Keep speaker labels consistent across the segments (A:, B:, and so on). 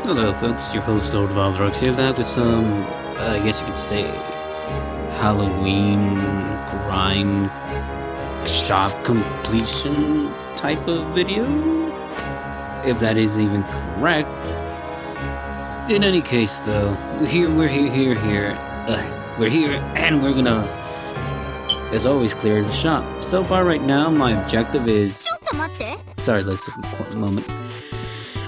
A: Hello folks, your host Lord Valrox here, back with some, I guess you could say, Halloween grind shop completion type of video, if that is even correct. In any case though, we're here, and we're gonna, as always, clear the shop. So far right now, my objective is... Sorry, let's just a moment.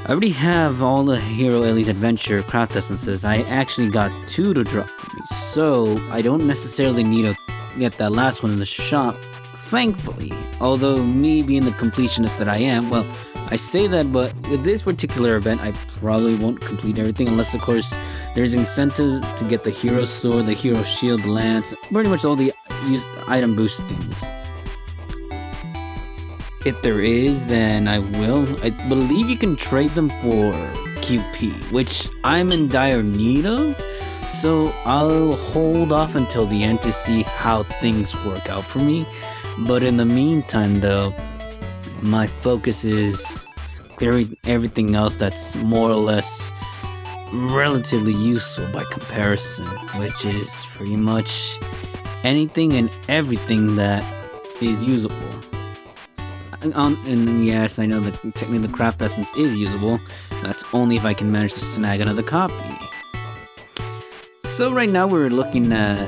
A: I already have all the Hero Ellie's Adventure craft essences. I actually got 2 to drop for me, so I don't necessarily need to get that last one in the shop, thankfully. Although, me being the completionist that I am, well, I say that, but with this particular event, I probably won't complete everything, unless, of course, there's incentive to get the Hero Sword, the Hero Shield, the Lance, pretty much all the item boost things. If there is, then I will. I believe you can trade them for QP, which I'm in dire need of, so I'll hold off until the end to see how things work out for me. But in the meantime, though, my focus is clearing everything else that's more or less relatively useful by comparison, which is pretty much anything and everything that is usable. And yes, I know that technically the craft essence is usable. That's only if I can manage to snag another copy. So right now we're looking at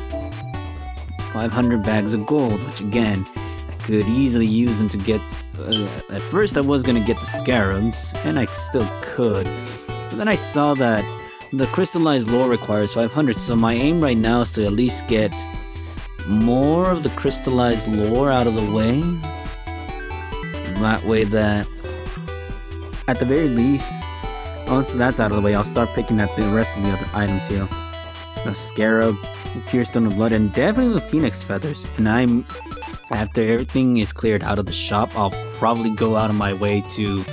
A: 500 bags of gold, which again, I could easily use them to get... at first I was going to get the scarabs, and I still could. But then I saw that the crystallized lore requires 500, so my aim right now is to at least get more of the crystallized lore out of the way. That way that, at the very least, once that's out of the way, I'll start picking at the rest of the other items here. The Scarab, the Tearstone of Blood, and definitely the Phoenix Feathers. And after everything is cleared out of the shop, I'll probably go out of my way to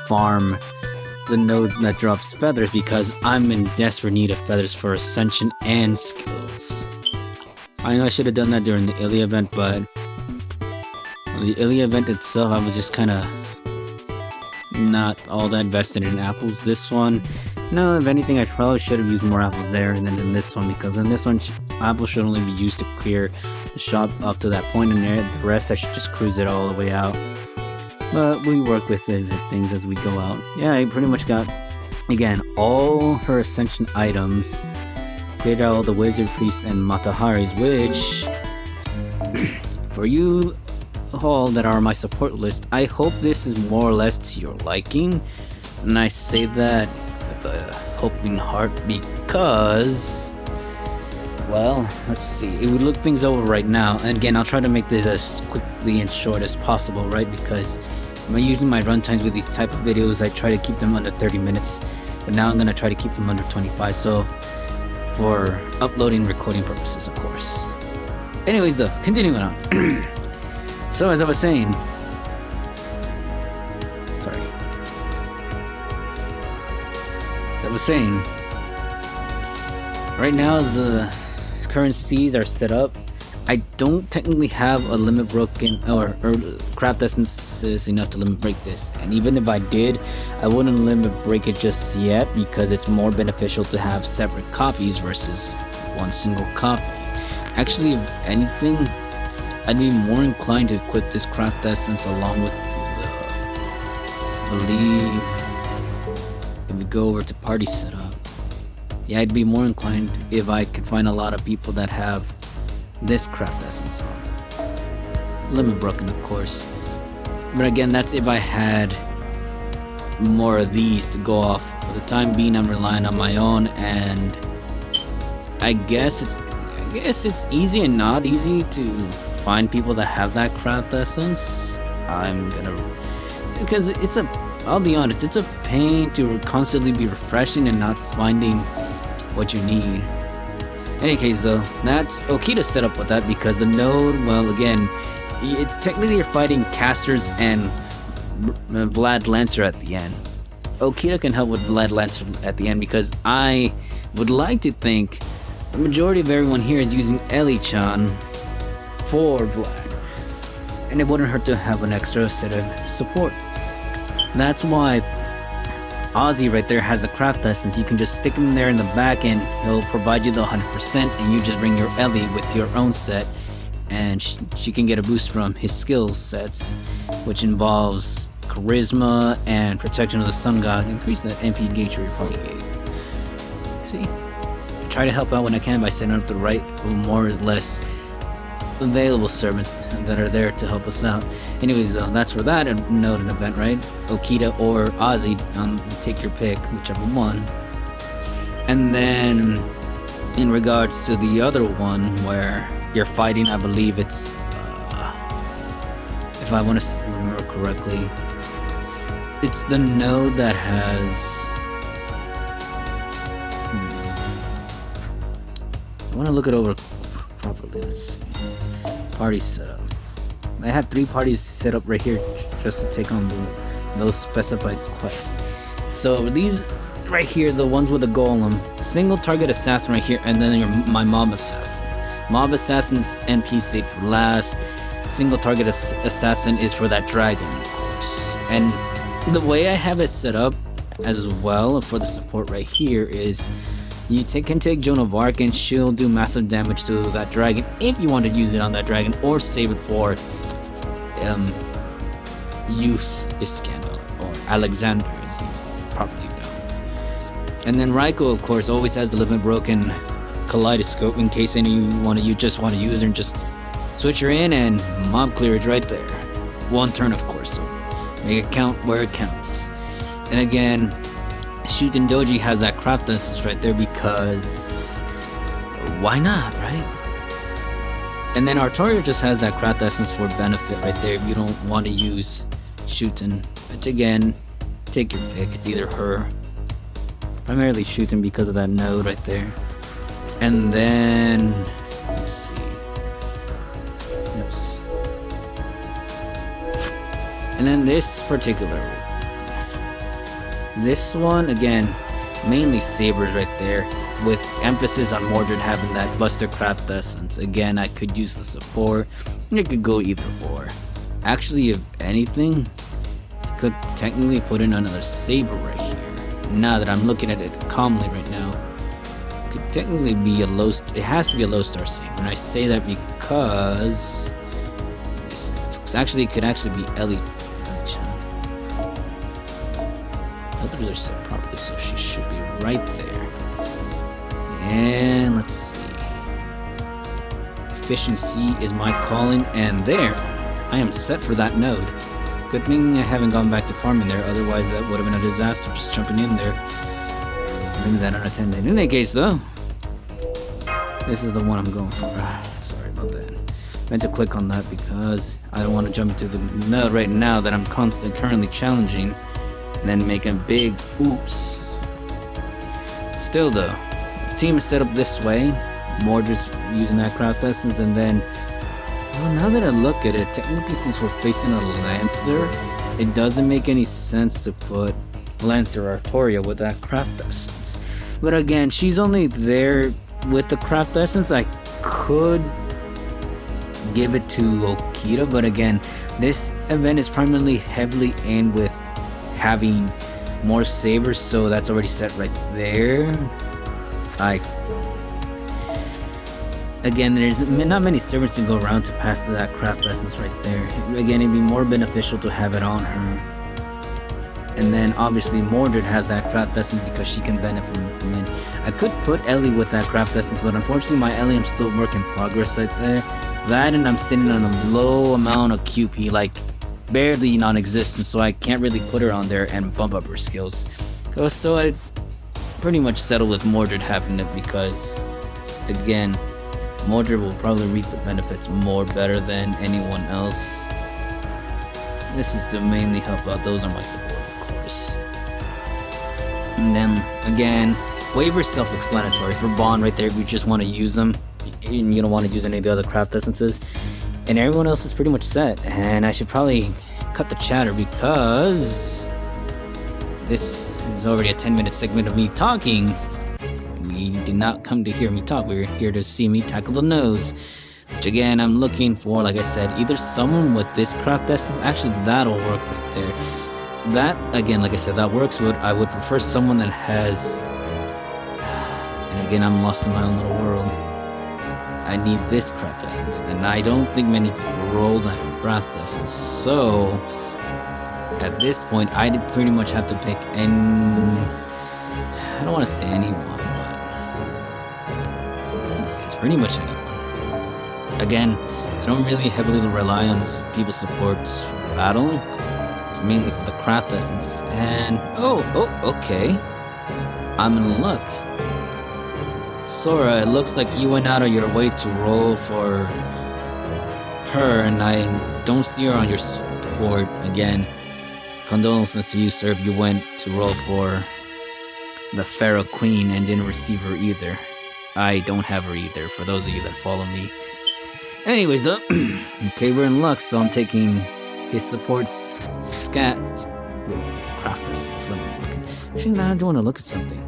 A: farm the node that drops feathers, because I'm in desperate need of feathers for Ascension and skills. I know I should have done that during the Ilya event, but... the Ilya event itself, I was just kind of not all that vested in apples. This one, no, if anything, I probably should have used more apples there than in this one, because in this one, apples should only be used to clear the shop up to that point, and the rest I should just cruise it all the way out. But we work with things as we go out. Yeah, I pretty much got, again, all her Ascension items, cleared out all the Wizard, Priest, and Matahari's, which, for you all that are on my support list, I hope this is more or less to your liking, and I say that with a hoping heart because, well, let's see, if we look things over right now, and again, I'll try to make this as quickly and short as possible, right, because usually my run times with these type of videos, I try to keep them under 30 minutes, but now I'm going to try to keep them under 25, so for uploading and recording purposes, of course. Anyways though, continuing on. So, as I was saying, right now as the current seas are set up, I don't technically have a limit broken, or craft essences enough to limit break this, and even if I did, I wouldn't limit break it just yet, because it's more beneficial to have separate copies versus one single copy. Actually, if anything, I'd be more inclined to equip this craft essence along with I believe if we go over to party setup. Yeah, I'd be more inclined if I could find a lot of people that have this craft essence on. Limit broken, of course. But again, that's if I had more of these to go off. For the time being, I'm relying on my own, and I guess it's easy and not easy to find people that have that craft essence. Because I'll be honest, it's a pain to constantly be refreshing and not finding what you need. In any case though, that's Okita's set up with that, because the node, well, again, technically you're fighting casters and Vlad Lancer at the end. Okita can help with Vlad Lancer at the end, because I would like to think the majority of everyone here is using Ellie-chan for Vlad, and it wouldn't hurt to have an extra set of support. That's why Ozzy right there has a craft essence. You can just stick him there in the back and he'll provide you the 100%, and you just bring your Ellie with your own set, and she can get a boost from his skill sets, which involves charisma and protection of the sun god, increase the MP gauge for your party gauge. See, I try to help out when I can by setting up the right, more or less available servants that are there to help us out. Anyways, though, that's for that node and event, right? Okita or Ozzy, take your pick, whichever one. And then in regards to the other one where you're fighting, I believe it's if I want to remember correctly, it's the node that has I want to look it over properly. Let's see. Party setup. I have 3 parties set up right here just to take on those specified quests. So these right here, the ones with the golem, single target assassin right here, and then my mob assassin. Mob assassin's NP saved for last. Single target assassin is for that dragon, of course. And the way I have it set up as well for the support right here is you can take Joan of Arc and she'll do massive damage to that dragon if you want to use it on that dragon, or save it for Youth Iskandar, or Alexander as he's properly known. And then Raiko, of course, always has the Living Broken Kaleidoscope in case you just want to use her and just switch her in and mob clearage right there. 1 turn, of course, so make it count where it counts. And again, Shuten Doji has that craft essence right there because why not, right? And then Artoria just has that craft essence for benefit right there if you don't want to use Shuten. Which again, take your pick. It's either her, primarily Shuten because of that node right there. And then let's see. Yes. And then this particular one, again, mainly sabers right there, with emphasis on Mordred having that Buster Craft Essence. Again, I could use the support, it could go either or. Actually, if anything, I could technically put in another saber right here. Now that I'm looking at it calmly right now, it could technically be it has to be a low star saber, and I say that because actually it could actually be Ellie. They're set properly, so she should be right there. And let's see. Efficiency is my calling, and there, I am set for that node. Good thing I haven't gone back to farming there, otherwise that would have been a disaster just jumping in there. Leave that unattended. In any case, though, this is the one I'm going for. Sorry about that. I meant to click on that because I don't want to jump into the node right now that I'm currently challenging, and then make a big oops. Still though, the team is set up this way, more just using that craft essence, and then, well, now that I look at it, technically since we're facing a Lancer, it doesn't make any sense to put Lancer Artoria with that craft essence. But again, she's only there with the craft essence. I could give it to Okita, but again, this event is primarily heavily aimed with having more sabers, so that's already set right there. Again, there's not many servants to go around to pass that craft essence right there. Again, it'd be more beneficial to have it on her. And then obviously Mordred has that craft essence because she can benefit from it. I could put Ellie with that craft essence, but unfortunately my Ellie, I'm still work in progress right there. That, and I'm sitting on a low amount of QP, like barely non-existent, so I can't really put her on there and bump up her skills. So I pretty much settle with Mordred having it because, again, Mordred will probably reap the benefits more better than anyone else. This is to mainly help out. Those are my support, of course. And then again, waivers self-explanatory for Bond right there if you just want to use them and you don't want to use any of the other craft essences. And everyone else is pretty much set, and I should probably cut the chatter because this is already a 10-minute segment of me talking. We did not come to hear me talk, we were here to see me tackle the nose. Which again, I'm looking for, like I said, either someone with this craft essence, actually that'll work right there. that, again, like I said, that works, but I would prefer someone that has... And again, I'm lost in my own little world. I need this craft essence, and I don't think many people roll that craft essence, so... At this point, I did pretty much have to pick I don't want to say anyone, but... It's pretty much anyone. Again, I don't really heavily rely on people's supports for battle. It's mainly for the craft essence. And okay. I'm in luck. Sora, it looks like you went out of your way to roll for her, and I don't see her on your support. Again, condolences to you, sir, if you went to roll for the Pharaoh Queen and didn't receive her either. I don't have her either, for those of you that follow me. Anyways, though, okay, we're in luck, so I'm taking his support's craft essence. Actually, now I do want to look at something.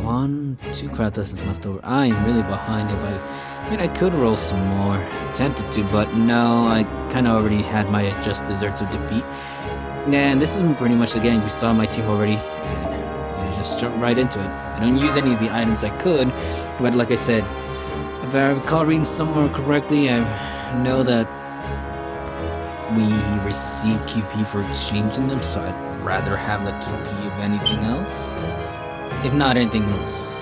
A: 1, 2 craft essence left over. I'm really behind. I mean, I could roll some more. Tempted to, but no, I kind of already had my just desserts of defeat. And this is pretty much, again, you saw my team already. And I just jumped right into it. I don't use any of the items I could, but like I said, if I recall reading somewhere correctly, I know that we receive QP for exchanging them, so I'd rather have the QP of anything else. If not anything else.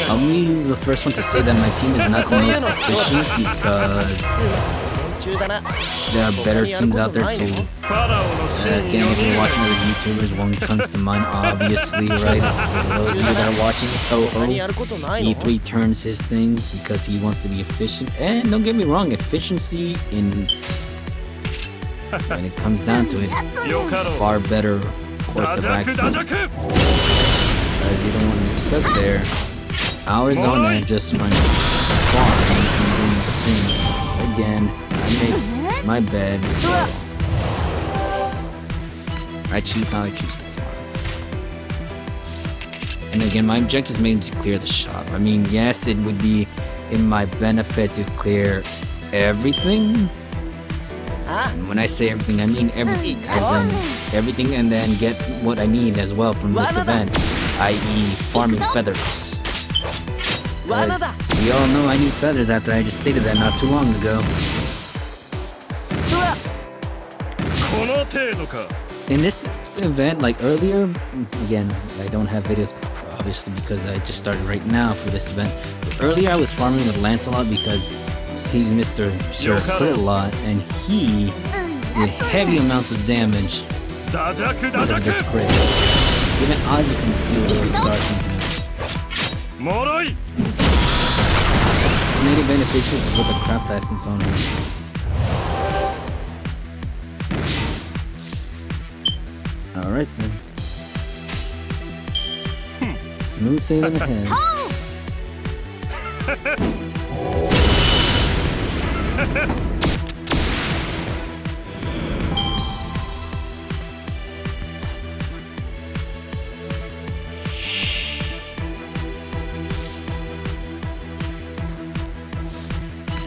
A: I'll be the first one to say that my team is not the most efficient because there are better teams out there too. Again, if you're watching other YouTubers, one comes to mind, obviously, right? For those of you that are watching Toho, he 3-turns his things because he wants to be efficient. And don't get me wrong, efficiency when it comes down to it, it's far better course of action. Because you don't want to be stuck there hours on end just trying to farm and doing other things. Again, I make my bed, so I choose how I choose to farm. And again, my objective is mainly to clear the shop. I mean, yes, it would be in my benefit to clear everything. And when I say everything, I mean everything, as in everything, and then get what I need as well from this event, i.e. farming feathers. Guys, we all know I need feathers after I just stated that not too long ago. In this event, like earlier, again, I don't have videos obviously because I just started right now for this event. But earlier I was farming with Lancelot because he's Mr. Sure Crit a lot, and he did heavy amounts of damage because of his crits. Even Ozzy can steal those stars from him. It's made it beneficial to put the craft essence on him. Alright then. Smooth sailing ahead.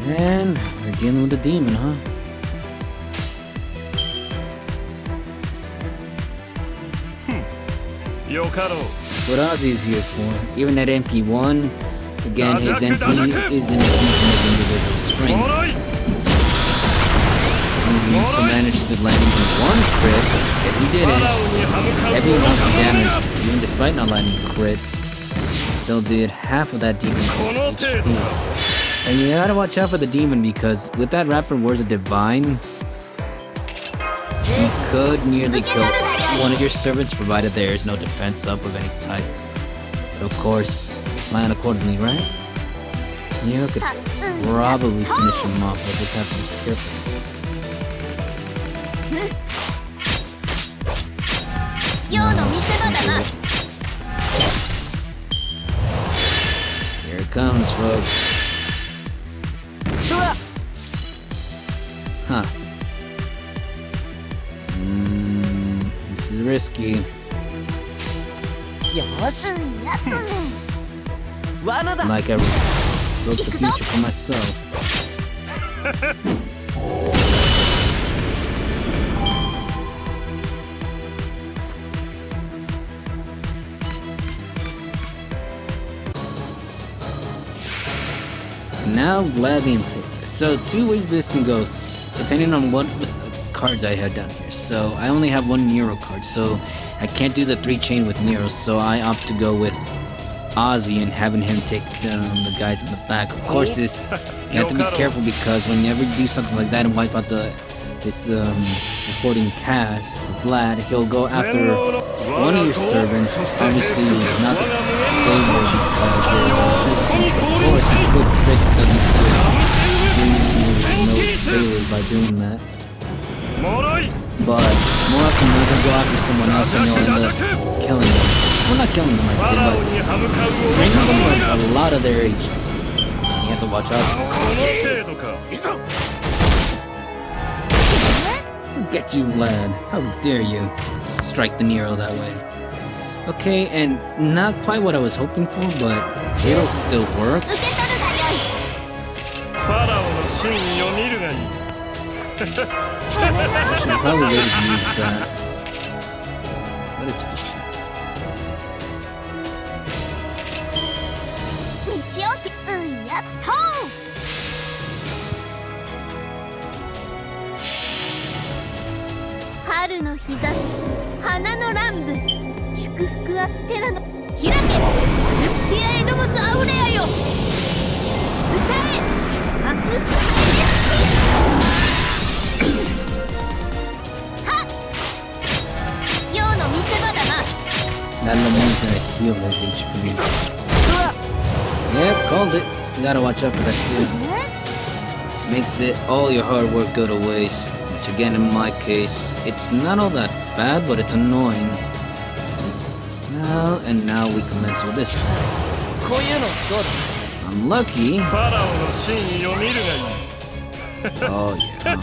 A: And we're dealing with a demon, huh? That's what Ozzy's here for. Even at MP1, again, his MP is in his individual strength. He also managed to land even 1 crit, and he did it. Heavy amounts of damage, even despite not landing crits. Still did half of that demon's HP. And you gotta watch out for the demon because with that Rapid Wars of Divine, he could nearly kill one of your servants provided there is no defense up of any type. But of course, plan accordingly, right? Nero could probably finish him off, but just have to be careful. Here it comes, folks. Huh. risky.
B: よし
A: Like I wrote the future for myself. Now Vlad the Impaler. So 2 ways this can go, depending on what cards I had down here. So I only have 1 Nero card, so I can't do the 3 chain with Nero, so I opt to go with Ozzy and having him take down the guys in the back. Of course, this you have to be careful because whenever you do something like that and wipe out his supporting cast, Vlad, he'll go after one of your servants. Obviously, not the saber because you're resistant. Of course, you could fix them favors by doing that. But more often than not, he'll go after someone else and you'll end up killing them. Well, not killing them, I'd say, but draining them like a lot of their HP. You have to watch out. Get you, lad. How dare you strike the Nero that way. Okay, and not quite what I was hoping for, but it'll still work. I should probably wait to use that. But it's fine.
B: 春の日差し花の乱舞祝福はステラの開けピアエドモスアウレアよ歌えアクスはっ陽の見せ場だな
A: That means that I heal his HP. Yeah, called it. You gotta watch out for that too. Makes it all your hard work go to waste. Which again, in my case, it's not all that bad, but it's annoying. Well, and now we commence with this attack. Unlucky. Oh yeah.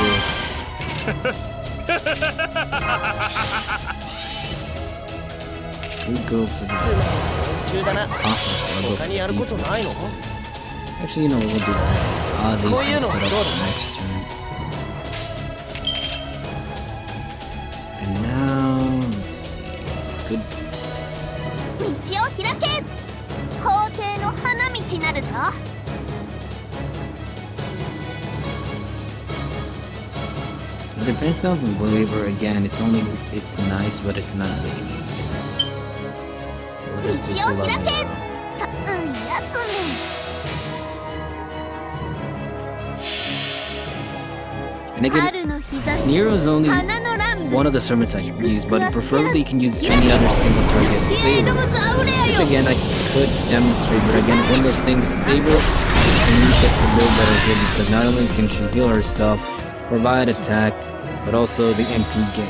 A: This. Could go for the offense, but I'll go for the defense instead. Actually, you know what, we'll do that. Ozzy's gonna set up the next turn. And now, let's see. Good.
B: 道を開け皇帝の花道なるぞ
A: The defense of the believer again, it's nice, but it's not really. So we'll just do full out Nero. And again, Nero's only one of the servants I can use, but preferably you can use any other single target saber. Which again, I could demonstrate, but again, it's one of those things, saber gets a little better here because not only can she heal herself, provide attack, but also the MP gain.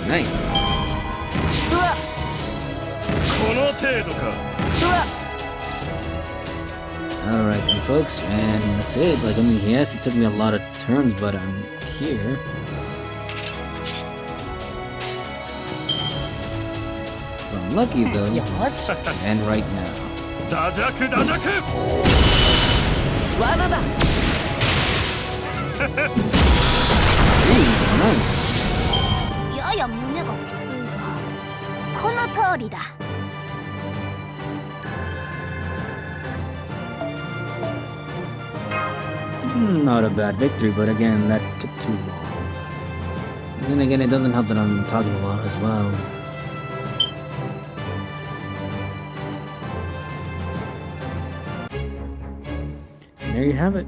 A: Nice. Alright then folks, and that's it. Like, I mean, yes, it took me a lot of turns, but I'm here. I'm lucky though, and right now. Ooh, nice.
B: やや胸が太いがこの通りだ
A: Not a bad victory, but again, that took too long. And then again, it doesn't help that I'm talking a lot as well. And there you have it.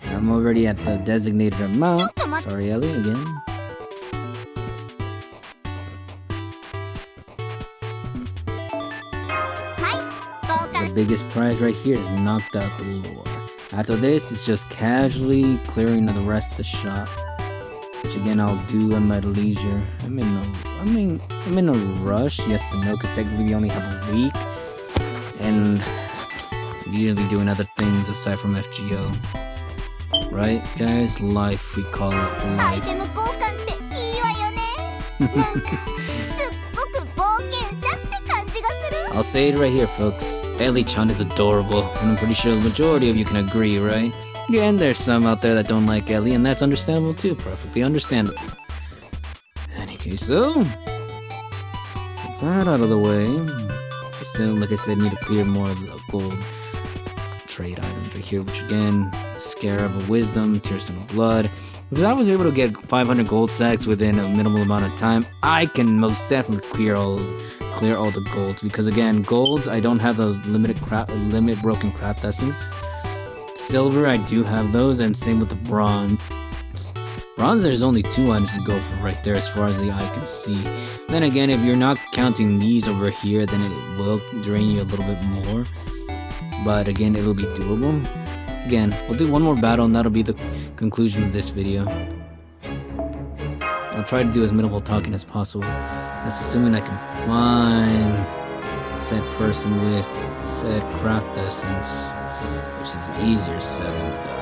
A: I'm already at the designated amount. Sorry, Ellie, again. The biggest prize right here is knocked out the lore. After this, it's just casually clearing the rest of the shop, which again I'll do at my leisure. I'm in a rush, yes and no, because technically we only have a week, and Could easily doing other things aside from FGO. Right, guys? Life, we call it
B: アイ
A: life.
B: テム交換っていいわよね。なんかすっごく冒険者って感じがする。
A: I'll say it right here, folks. Ellie-chan is adorable, and I'm pretty sure the majority of you can agree, right? Again, there's some out there that don't like Ellie, and that's understandable too. Perfectly understandable. In any case, though, get that out of the way. I still, like I said, need to clear more of the gold trade items right here, which again, Scarab of Wisdom, Tearstone of Blood. Because I was able to get 500 gold sacks within a minimal amount of time, I can most definitely clear all the golds. Because again, golds, I don't have those limit broken craft essence. Silver, I do have those, and same with the bronze. Bronze, there's only 2 items to go for right there as far as the eye can see. Then again, if you're not counting these over here, then it will drain you a little bit more. But again, it'll be doable. Again, we'll do one more battle and that'll be the conclusion of this video. I'll try to do as minimal talking as possible. That's assuming I can find said person with said craft essence, which is easier said than done.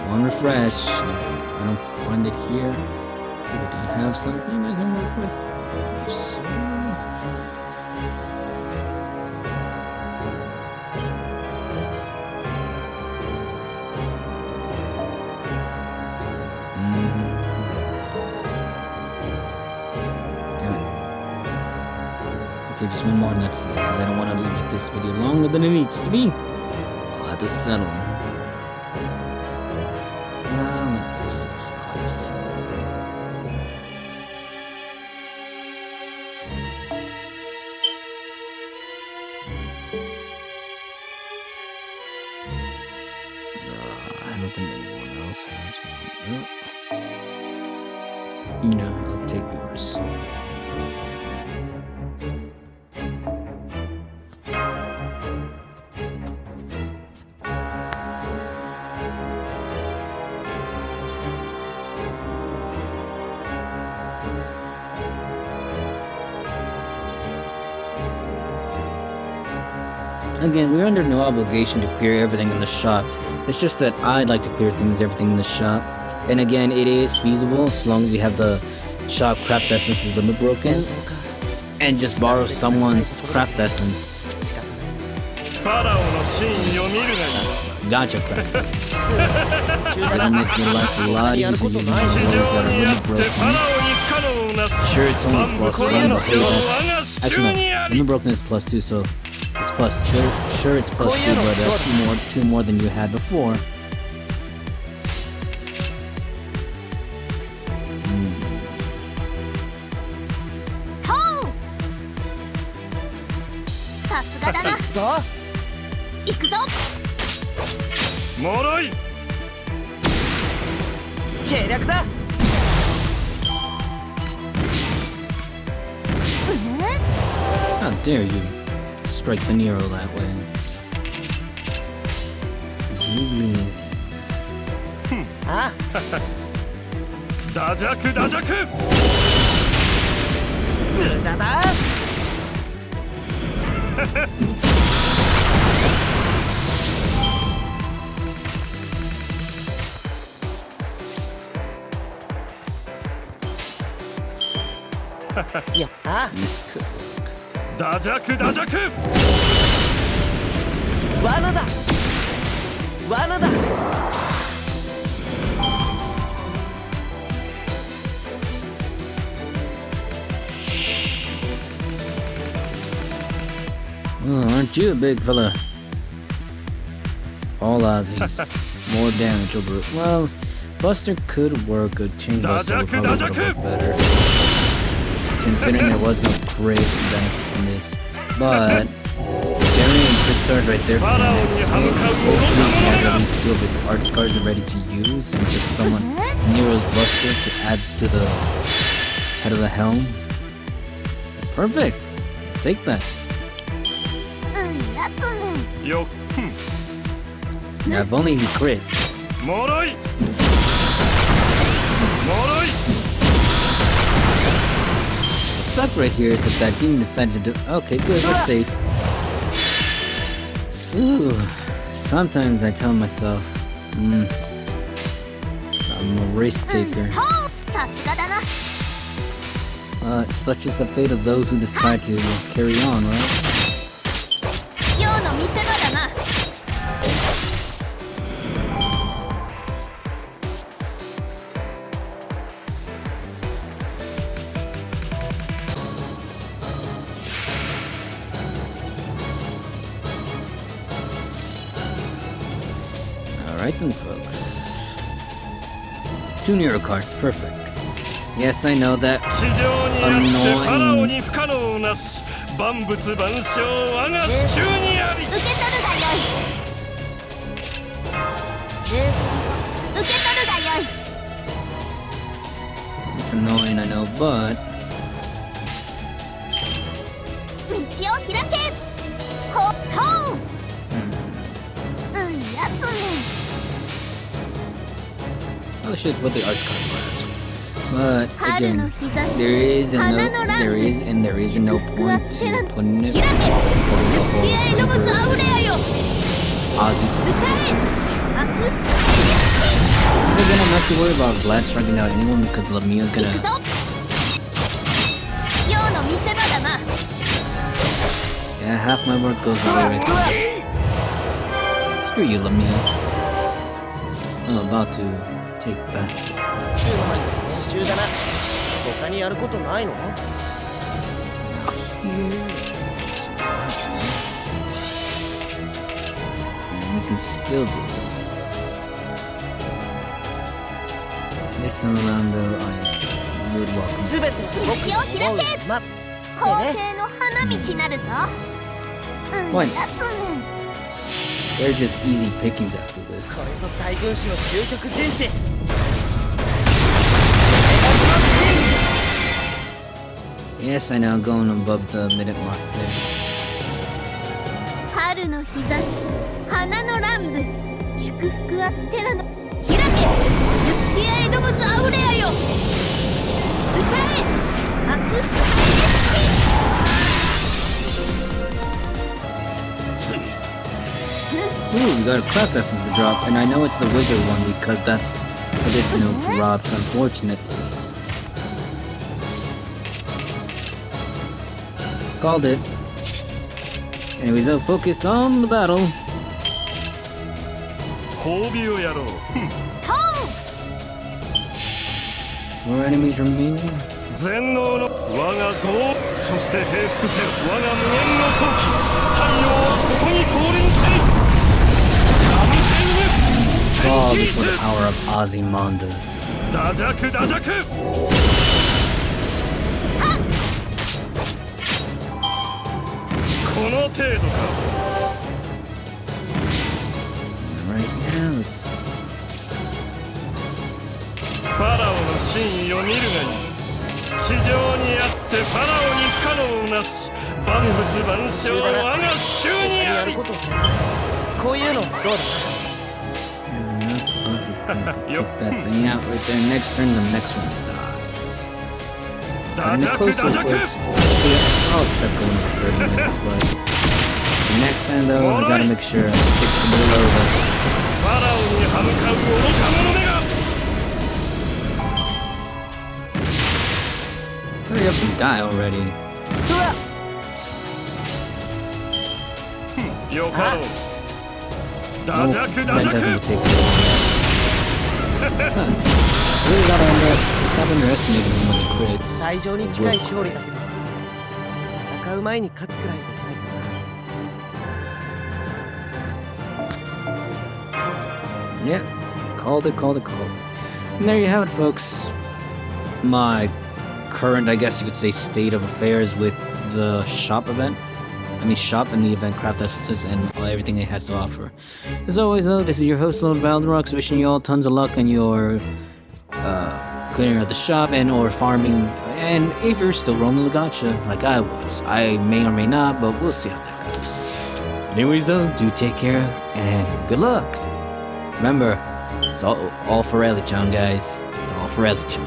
A: One refresh. If I don't find it here, okay, do you have something I can work with? Yes, sir. Okay, just one more and that's it, because I don't want to make this video longer than it needs to be. I'll have to settle. Well, I guess I'll have to settle. I don't think anyone else has one. No, I'll take yours. Again, we're under no obligation to clear everything in the shop. It's just that I'd like to clear everything in the shop. And again, it is feasible as long as you have the shop craft essences limit broken. And just borrow someone's craft essence. Gotcha craft essence. That'll make your life a lot easier using those that are limit broken. Sure, it's only plus 1, but hey, that's... Actually, no. Limit broken is plus 2, so... It's plus, sure it's plus 2, but 2 more than you had before. How dare you strike the Nero that way. This could work. Well, aren't you a big fella? All Aussies. More damage over it. Well, Buster could work. A Chain Buster would probably work better. Considering there was no great benefit from this. But Jeremy and Crystars right there for the next. Hopefully he has at least 2 of his arts cards ready to use, and just someone Nero's Buster to add to the head of the helm. Perfect. Take that. Now if only he crits. suck right here is if that demon decided to do. Okay, good, we're safe. Ooh, sometimes I tell myself, I'm a risk taker. Such is the fate of those who decide to carry on, right? Alright then, folks. 2 Nero cards, perfect. Yes, I know that. Annoying. It's annoying, I know, but I should put the arts card last. But again, there is no point to putting it because of the whole Ozzy song. But again, I'm not too worried about Vlad striking out anyone because Lamia's gonna. Yeah, half my work goes away right there. Screw you, Lamia. I'm about to take back silence. Now here, just that one. And we can still do it. This time around though, you would welcome. What? They're just easy pickings after this. Yes, I know, going above the minute mark there. Ooh, we got a craft essence to drop, and I know it's the wizard one because that's what this note drops, unfortunately. Called it. Anyways, I'll focus on the battle. 4 enemies remaining.
C: 全能の我が号そして平服せ我が無限の闘気太陽はここに降臨せい
A: Fall before the power of Ozymandias.
C: ダジャクダジャク この程度か
A: Right now, let's
C: ファラオの真意を見るがいい地上にあってファラオに不可能なし万物万象我が手中にありこういうのどうだ
A: enough Ozzy coins to take that thing out right there. Next turn, the next one dies. Cutting it close real quick. I'll accept going over 30 minutes, but next time though, I gotta make sure I stick to the low left. Hurry up and die already. Nope, that doesn't take too long. Really gotta stop underestimating him when he crits. Yeah, called it. And there you have it, folks. My current, I guess you could say, state of affairs with the shop event. Shop and the event craft essences and everything it has to offer. As always, though, this is your host, Lord Valderox, wishing you all tons of luck in your clearing of the shop and or farming. And if you're still rolling the gacha, like I was, I may or may not, but we'll see how that goes. Anyways, though, do take care and good luck. Remember, it's all for Elichan, guys. It's all for Elichan.